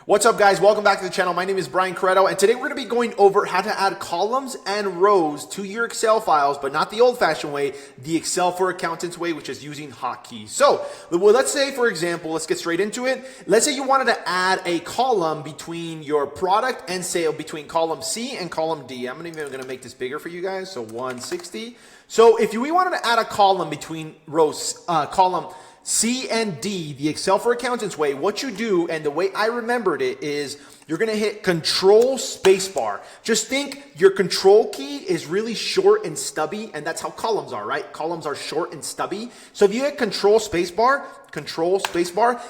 What's up, guys? Welcome back to the channel. My name is Bryan Carreto, and today we're going to be going over how to add columns and rows to your Excel files, but not the old-fashioned way, the Excel for Accountants way, which is using hotkeys. So let's say, for example, let's get straight into it. Let's say you wanted to add a column between your product and sale, between column C and column D. I'm even going to make this bigger for you guys, so 160. So if we wanted to add a column between rows, column C and D, the Excel for Accountants way, what you do, and the way I remembered it, is you're going to hit Control Spacebar. Just think your Control key is really short and stubby, and that's how columns are, right? Columns are short and stubby. So if you hit Control Spacebar,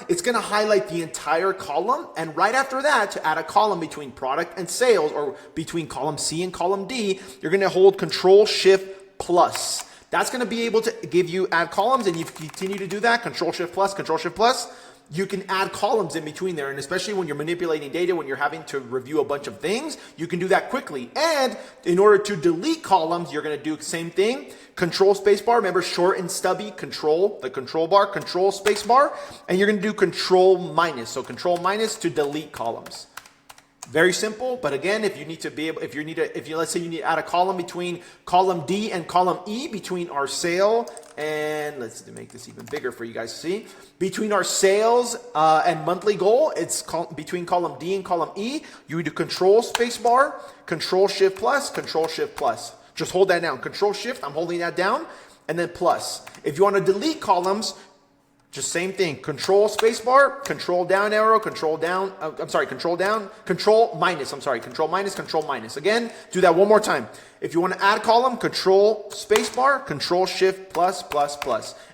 it's going to highlight the entire column, and right after that, to add a column between product and sales, or between column C and column D, you're going to hold Control Shift Plus. That's going to be able to give you add columns, and you continue to do that, Control Shift Plus, you can add columns in between there. And especially when you're manipulating data, when you're having to review a bunch of things, you can do that quickly. And in order to delete columns, you're going to do the same thing. Control Spacebar, remember short and stubby, Control, the Control bar, Control Spacebar, and you're going to do Control minus. So Control minus to delete columns. Very simple, but again, if you need to be able, let's say you need to add a column between column D and column E, between our sale and, let's make this even bigger for you guys to see, between our sales and monthly goal, it's between column D and column E, you would do Control Spacebar, Control Shift Plus, Control Shift Plus. Just hold that down, Control Shift, I'm holding that down, and then plus. If you want to delete columns, just same thing, Control Spacebar, Control down arrow, Control minus. Again, do that one more time. If you want to add column, Control Spacebar, Control Shift plus.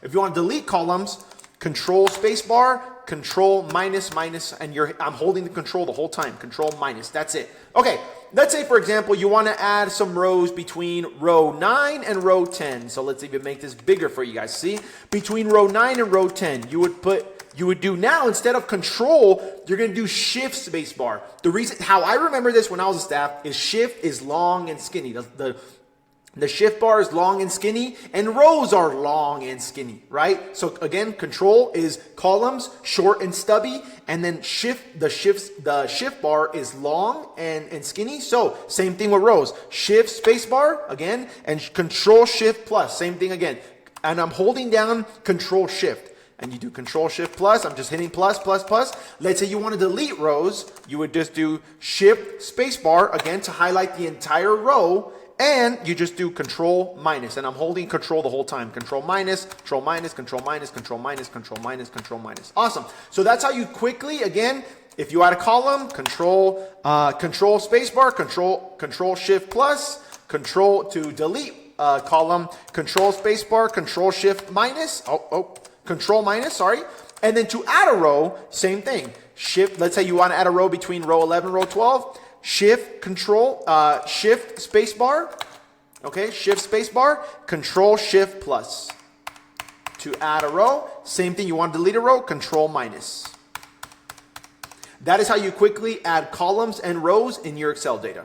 If you want to delete columns, Control Spacebar, Control minus, and I'm holding the Control the whole time, Control minus, that's it. Okay, let's say, for example, you want to add some rows between row 9 and row 10. So let's even make this bigger for you guys. See, between row 9 and row 10, you would do now, instead of Control, you're going to do Shift Spacebar. The reason, how I remember this when I was a staff, is Shift is long and skinny. The Shift bar is long and skinny, and rows are long and skinny, right? So again, Control is columns, short and stubby, and then the Shift bar is long and skinny. So same thing with rows. Shift Spacebar again, and Control Shift Plus, same thing again. And I'm holding down Control Shift. And you do Control Shift Plus, I'm just hitting plus. Let's say you want to delete rows, you would just do Shift Spacebar again to highlight the entire row, and you just do Control minus, and I'm holding Control the whole time. Control minus. Awesome. So that's how you quickly, again, if you add a column, Control Spacebar, Control Shift Plus, Control to delete column, Control Spacebar, Control Shift minus, Control minus, sorry. And then to add a row, same thing. Shift, let's say you want to add a row between row 11 and row 12. Shift Spacebar, okay, Shift Spacebar, Control Shift Plus. To add a row, same thing, you want to delete a row, Control minus. That is how you quickly add columns and rows in your Excel data.